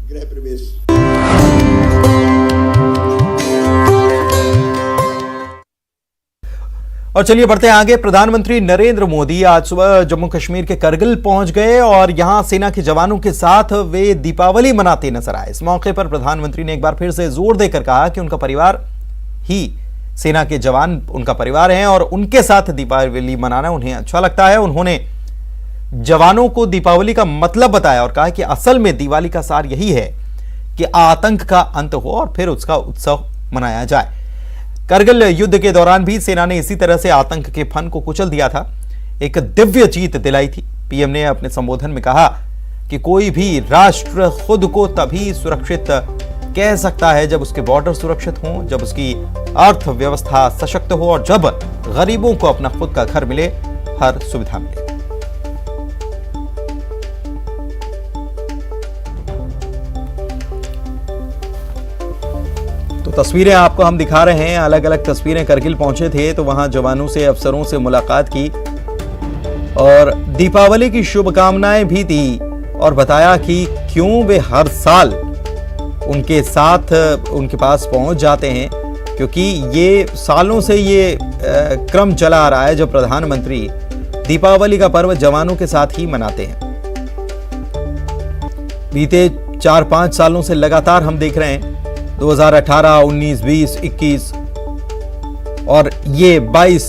गृह प्रवेश। और चलिए बढ़ते हैं आगे। प्रधानमंत्री नरेंद्र मोदी आज सुबह जम्मू कश्मीर के करगिल पहुंच गए और यहां सेना के जवानों के साथ वे दीपावली मनाते नजर आए। इस मौके पर प्रधानमंत्री ने एक बार फिर से जोर देकर कहा कि उनका परिवार ही सेना के जवान उनका परिवार हैं और उनके साथ दीपावली मनाना उन्हें अच्छा लगता है। उन्होंने जवानों को दीपावली का मतलब बताया और कहा कि असल में दिवाली का सार यही है कि आतंक का अंत हो और फिर उसका उत्सव मनाया जाए। करगिल युद्ध के दौरान भी सेना ने इसी तरह से आतंक के फन को कुचल दिया था, एक दिव्य जीत दिलाई थी। पीएम ने अपने संबोधन में कहा कि कोई भी राष्ट्र खुद को तभी सुरक्षित कह सकता है जब उसके बॉर्डर सुरक्षित हों, जब उसकी अर्थव्यवस्था सशक्त हो और जब गरीबों को अपना खुद का घर मिले, हर सुविधा मिले। तो तस्वीरें आपको हम दिखा रहे हैं, अलग अलग तस्वीरें। करगिल पहुंचे थे तो वहां जवानों से, अफसरों से मुलाकात की और दीपावली की शुभकामनाएं भी दी और बताया कि क्यों वे हर साल उनके साथ उनके पास पहुंच जाते हैं, क्योंकि ये सालों से ये क्रम चला आ रहा है जब प्रधानमंत्री दीपावली का पर्व जवानों के साथ ही मनाते हैं। बीते 4-5 सालों से लगातार हम देख रहे हैं 2018, 19, 20, 21 और ये 22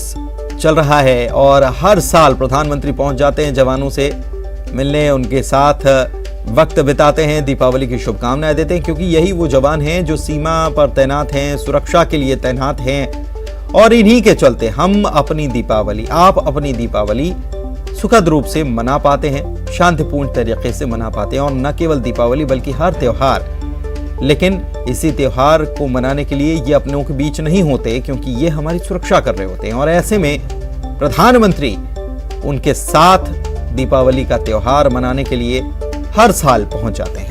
चल रहा है और हर साल प्रधानमंत्री पहुंच जाते हैं जवानों से मिलने, उनके साथ वक्त बिताते हैं, दीपावली की शुभकामनाएं देते हैं, क्योंकि यही वो जवान हैं जो सीमा पर तैनात हैं, सुरक्षा के लिए तैनात हैं और इन्हीं के चलते हम अपनी दीपावली, आप अपनी दीपावली सुखद रूप से मना पाते हैं, शांतिपूर्ण तरीके से मना पाते हैं। और न केवल दीपावली बल्कि हर त्योहार, लेकिन इसी त्योहार को मनाने के लिए ये अपनों के बीच नहीं होते, क्योंकि ये हमारी सुरक्षा कर रहे होते हैं और ऐसे में प्रधानमंत्री उनके साथ दीपावली का त्योहार मनाने के लिए हर साल पहुंच जाते हैं।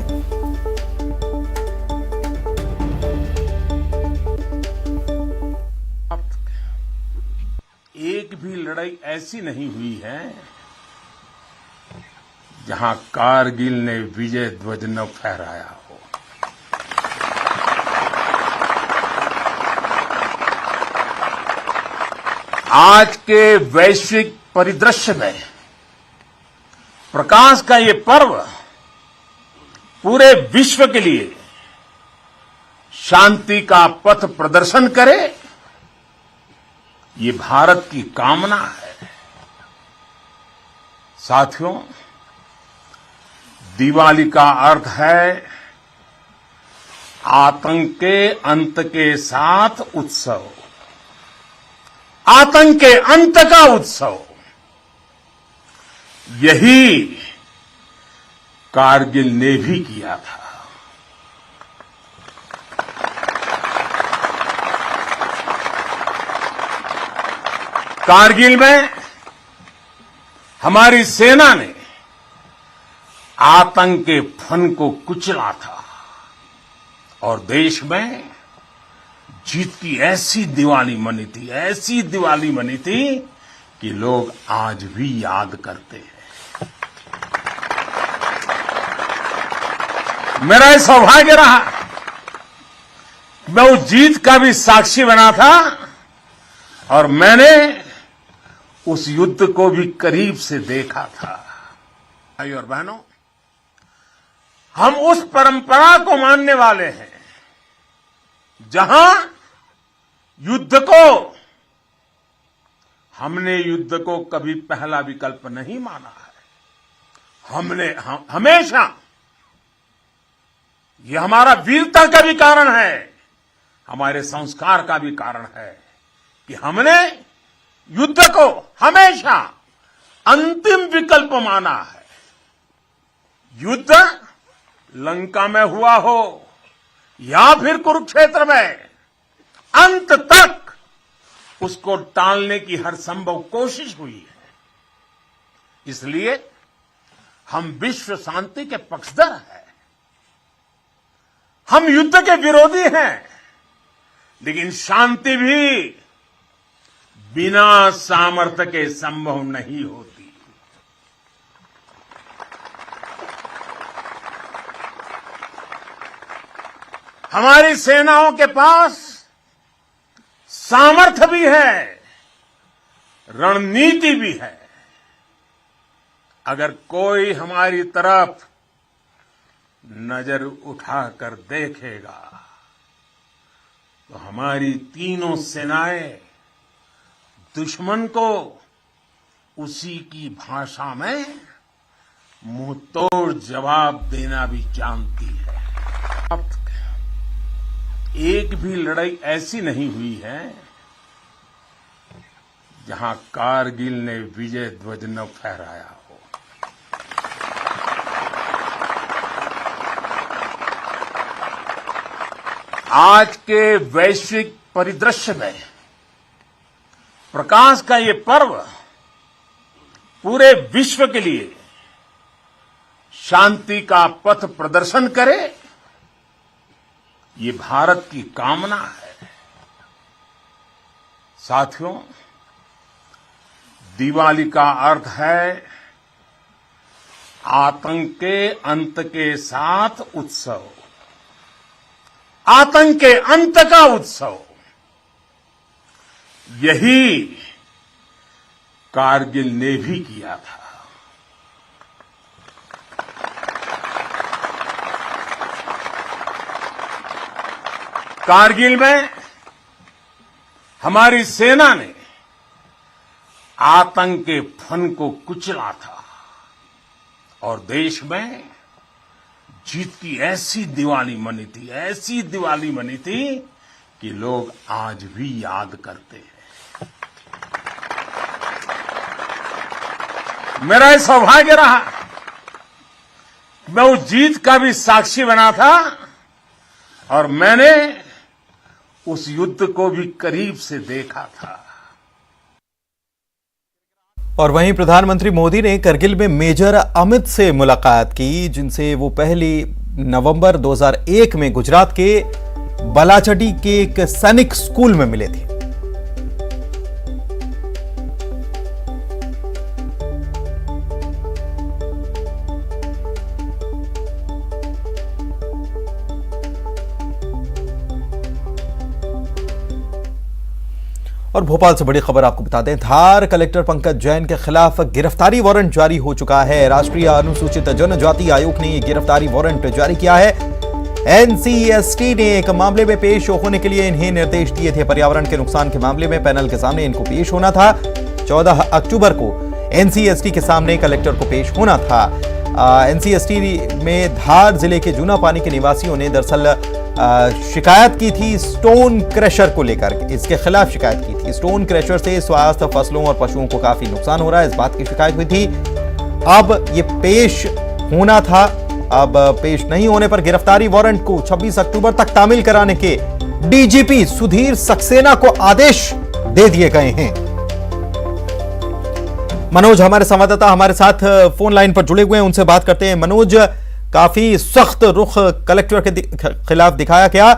एक भी लड़ाई ऐसी नहीं हुई है जहां कारगिल ने विजय ध्वज न फहराया हो। आज के वैश्विक परिदृश्य में प्रकाश का ये पर्व पूरे विश्व के लिए शांति का पथ प्रदर्शन करे, ये भारत की कामना है। साथियों, दिवाली का अर्थ है आतंक के अंत के साथ उत्सव, आतंक के अंत का उत्सव। यही कारगिल ने भी किया था। कारगिल में हमारी सेना ने आतंक के फन को कुचला था और देश में जीत की ऐसी दिवाली मनी थी, ऐसी दिवाली मनी थी कि लोग आज भी याद करते हैं। मेरा ये सौभाग्य रहा, मैं उस जीत का भी साक्षी बना था और मैंने उस युद्ध को भी करीब से देखा था। भाइयों और बहनों, हम उस परंपरा को मानने वाले हैं जहां हमने युद्ध को कभी पहला विकल्प नहीं माना है। हमेशा, ये हमारा वीरता का भी कारण है, हमारे संस्कार का भी कारण है कि हमने युद्ध को हमेशा अंतिम विकल्प माना है। युद्ध लंका में हुआ हो या फिर कुरुक्षेत्र में, अंत तक उसको टालने की हर संभव कोशिश हुई है। इसलिए हम विश्व शांति के पक्षधर हैं। हम युद्ध के विरोधी हैं, लेकिन शांति भी बिना सामर्थ्य के संभव नहीं होती। हमारी सेनाओं के पास सामर्थ्य भी है, रणनीति भी है। अगर कोई हमारी तरफ नजर उठाकर देखेगा तो हमारी तीनों सेनाएं दुश्मन को उसी की भाषा में मुंह तोड़ जवाब देना भी जानती है। एक भी लड़ाई ऐसी नहीं हुई है जहां कारगिल ने विजय ध्वज न फहराया हो। आज के वैश्विक परिदृश्य में प्रकाश का ये पर्व पूरे विश्व के लिए शांति का पथ प्रदर्शन करे, ये भारत की कामना है। साथियों, दिवाली का अर्थ है आतंक के अंत के साथ उत्सव, आतंक के अंत का उत्सव। यही कारगिल ने भी किया था। कारगिल में हमारी सेना ने आतंक के फन को कुचला था और देश में जीत की ऐसी दिवाली मनी थी, ऐसी दिवाली मनी थी कि लोग आज भी याद करते हैं। मेरा ये सौभाग्य रहा, मैं उस जीत का भी साक्षी बना था और मैंने उस युद्ध को भी करीब से देखा था। और वहीं प्रधानमंत्री मोदी ने करगिल में मेजर अमित से मुलाकात की, जिनसे वो पहली नवंबर 2001 में गुजरात के बालाचड़ी के एक सैनिक स्कूल में मिले थे। और भोपाल से बड़ी खबर आपको बता दें, धार कलेक्टर पंकज जैन के खिलाफ गिरफ्तारी वारंट जारी हो चुका है। राष्ट्रीय अनुसूचित जनजाति आयोग ने गिरफ्तारी वारंट जारी किया है। एनसीएसटी ने एक मामले में पेश होने के लिए इन्हें निर्देश दिए थे। पर्यावरण के नुकसान के मामले में पैनल के सामने इनको पेश होना था। 14 अक्टूबर को एनसीएसटी के सामने कलेक्टर को पेश होना था। एनसीएसटी में धार जिले के जूना पानी के निवासियों ने दरअसल शिकायत की थी स्टोन क्रशर को लेकर, इसके खिलाफ शिकायत की थी। स्टोन क्रशर से स्वास्थ्य, फसलों और पशुओं को काफी नुकसान हो रहा है, इस बात की शिकायत हुई थी। अब ये पेश होना था, अब पेश नहीं होने पर गिरफ्तारी वारंट को 26 अक्टूबर तक तामील कराने के डीजीपी सुधीर सक्सेना को आदेश दे दिए गए हैं। मनोज हमारे संवाददाता हमारे साथ फोन लाइन पर जुड़े हुए हैं, उनसे बात करते हैं। मनोज, काफी सख्त रुख कलेक्टर के खिलाफ दिखाया गया,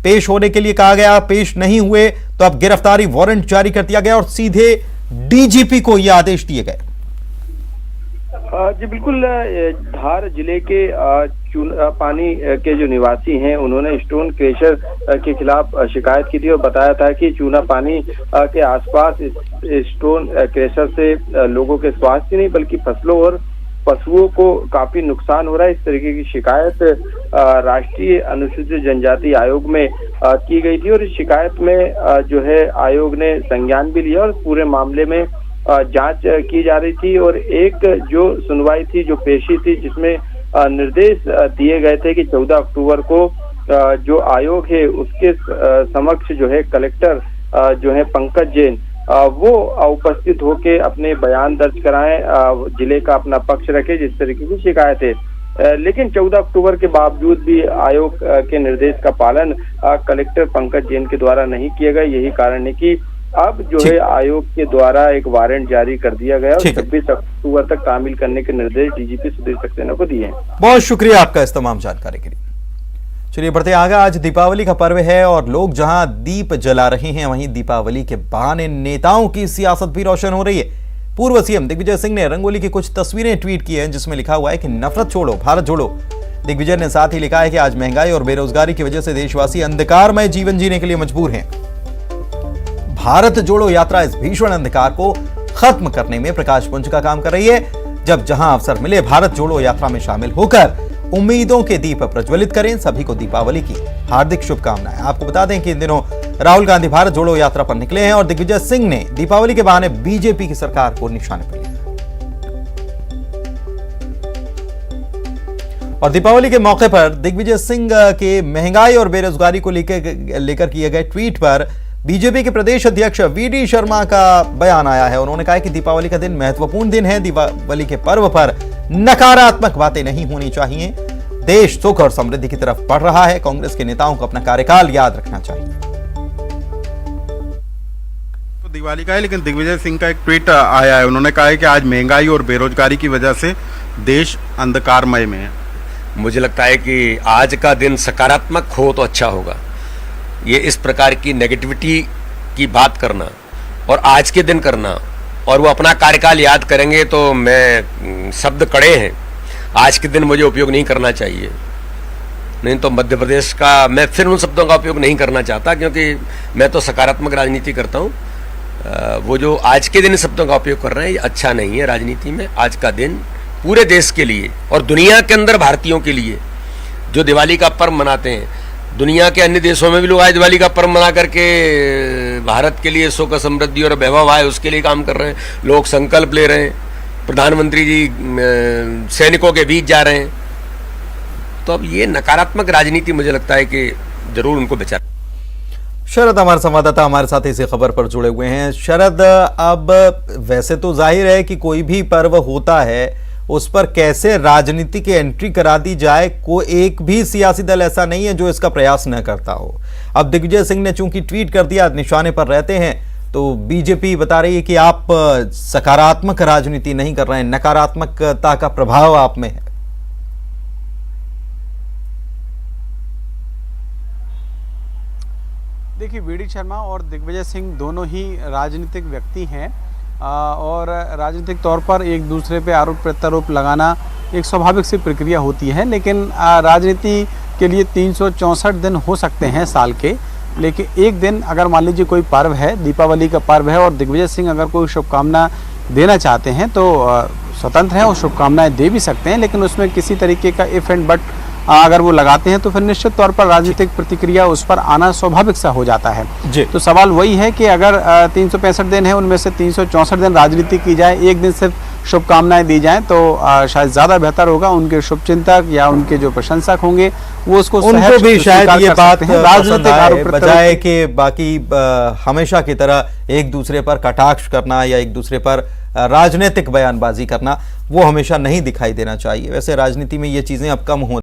पेश होने के लिए कहा गया, पेश नहीं हुए तो अब गिरफ्तारी वारंट जारी कर दिया गया और सीधे डीजीपी को यह आदेश दिए गए। जी बिल्कुल, धार जिले के पानी के जो निवासी हैं उन्होंने स्टोन क्रशर के खिलाफ शिकायत की थी और बताया था कि चूना पानी के आसपास स्टोन क्रशर से लोगों के स्वास्थ्य नहीं बल्कि फसलों और पशुओं को काफी नुकसान हो रहा है। इस तरीके की शिकायत राष्ट्रीय अनुसूचित जनजाति आयोग में की गई थी और इस शिकायत में जो है आयोग ने संज्ञान भी लिया और पूरे मामले में जांच की जा रही थी। और एक जो सुनवाई थी, जो पेशी थी, जिसमें निर्देश दिए गए थे कि 14 अक्टूबर को जो आयोग है उसके समक्ष जो है कलेक्टर जो है पंकज जैन वो उपस्थित होके अपने बयान दर्ज कराएं, जिले का अपना पक्ष रखे, जिस तरीके की शिकायत है। लेकिन 14 अक्टूबर के बावजूद भी आयोग के निर्देश का पालन कलेक्टर पंकज जैन के द्वारा नहीं किया गया। यही कारण है कि अब जो है आयोग के द्वारा एक वारंट जारी कर दिया गया और 26 अक्टूबर तक तामील करने के निर्देश डीजीपी सुधीर सक्सेना को दिए हैं। बहुत शुक्रिया आपका इस तमाम जानकारी के लिए। चलिए बढ़ते आगे। आज दीपावली का पर्व है और लोग जहां दीप जला रहे हैं वहीं दीपावली के बहाने नेताओं की सियासत भी रोशन हो रही है। पूर्व सीएम दिग्विजय सिंह ने रंगोली की कुछ तस्वीरें ट्वीट की हैं जिसमें लिखा हुआ है कि नफरत छोड़ो, भारत जोड़ो। दिग्विजय ने साथ ही लिखा है कि आज महंगाई और बेरोजगारी की वजह से देशवासी अंधकारमय जीवन जीने के लिए मजबूर हैं। भारत जोड़ो यात्रा इस भीषण अंधकार को खत्म करने में प्रकाश पुंज का काम कर रही है। जब जहां अवसर मिले भारत जोड़ो यात्रा में शामिल होकर उम्मीदों के दीप प्रज्वलित करें। सभी को दीपावली की हार्दिक शुभकामनाएं। आपको बता दें कि इन दिनों राहुल गांधी भारत जोड़ो यात्रा पर निकले हैं और दिग्विजय सिंह ने दीपावली के बहाने बीजेपी की सरकार को निशाने पर लिया। और दीपावली के मौके पर दिग्विजय सिंह के महंगाई और बेरोजगारी को लेकर किए गए ट्वीट पर बीजेपी के प्रदेश अध्यक्ष वीडी शर्मा का बयान आया है। उन्होंने कहा कि दीपावली का दिन महत्वपूर्ण दिन है। दीपावली के पर्व पर नकारात्मक बातें नहीं होनी चाहिए। देश सुख और समृद्धि की तरफ बढ़ रहा है। कांग्रेस के नेताओं को अपना कार्यकाल याद रखना चाहिए। तो दिवाली का है, लेकिन दिग्विजय सिंह का एक ट्वीट आया है। उन्होंने कहा है कि आज महंगाई और बेरोजगारी की वजह से देश अंधकारमय में है। मुझे लगता है कि आज का दिन सकारात्मक हो तो अच्छा होगा। ये इस प्रकार की नेगेटिविटी की बात करना और आज के दिन करना और वो अपना कार्यकाल याद करेंगे तो मैं शब्द कड़े हैं, आज के दिन मुझे उपयोग नहीं करना चाहिए। नहीं तो मध्य प्रदेश का मैं फिर उन शब्दों का उपयोग नहीं करना चाहता, क्योंकि मैं तो सकारात्मक राजनीति करता हूँ। वो जो आज के दिन शब्दों का उपयोग कर रहे हैं ये अच्छा नहीं है राजनीति में। आज का दिन पूरे देश के लिए और दुनिया के अंदर भारतीयों के लिए जो दिवाली का पर्व मनाते हैं, दुनिया के अन्य देशों में भी लोग आज दिवाली का पर्व मना करके भारत के लिए सुख समृद्धि और वैभव आए उसके लिए काम कर रहे हैं। लोग संकल्प ले रहे हैं, प्रधानमंत्री जी सैनिकों के बीच जा रहे हैं। तो अब ये नकारात्मक राजनीति मुझे लगता है कि जरूर उनको बचा। शरद हमारे संवाददाता हमारे साथ इसी खबर पर जुड़े हुए हैं। शरद, अब वैसे तो जाहिर है कि कोई भी पर्व होता है उस पर कैसे राजनीति की एंट्री करा दी जाए, को एक भी सियासी दल ऐसा नहीं है जो इसका प्रयास न करता हो। अब दिग्विजय सिंह ने चूंकि ट्वीट कर दिया, निशाने पर रहते हैं, तो बीजेपी बता रही है कि आप सकारात्मक राजनीति नहीं कर रहे हैं, नकारात्मकता का प्रभाव आप में है। देखिए, वीडी शर्मा और दिग्विजय सिंह दोनों ही राजनीतिक व्यक्ति हैं और राजनीतिक तौर पर एक दूसरे पे आरोप प्रत्यारोप लगाना एक स्वाभाविक सी प्रक्रिया होती है। लेकिन राजनीति के लिए 364 दिन हो सकते हैं साल के, लेकिन एक दिन अगर मान लीजिए कोई पर्व है, दीपावली का पर्व है और दिग्विजय सिंह अगर कोई शुभकामना देना चाहते हैं तो स्वतंत्र हैं और शुभकामनाएं दे भी सकते हैं। लेकिन उसमें किसी तरीके का इफ एंड बट अगर वो लगाते हैं तो फिर निश्चित तौर पर राजनीतिक प्रतिक्रिया उस पर आना स्वाभाविक सा हो जाता है जी। तो सवाल वही है कि अगर 365 दिन है उनमें से 364 दिन राजनीति की जाए, एक दिन सिर्फ शुभकामनाएं दी जाएं तो शायद ज़्यादा बेहतर होगा। उनके शुभचिंतक या उनके जो प्रशंसक होंगे वो उसको उनको भी शायद ये बात राजनीतिक बजाय कि बाकी हमेशा की तरह एक दूसरे पर कटाक्ष करना या एक दूसरे पर राजनीतिक बयानबाजी करना, वो हमेशा नहीं दिखाई देना चाहिए। वैसे राजनीति में ये चीजें अब कम हो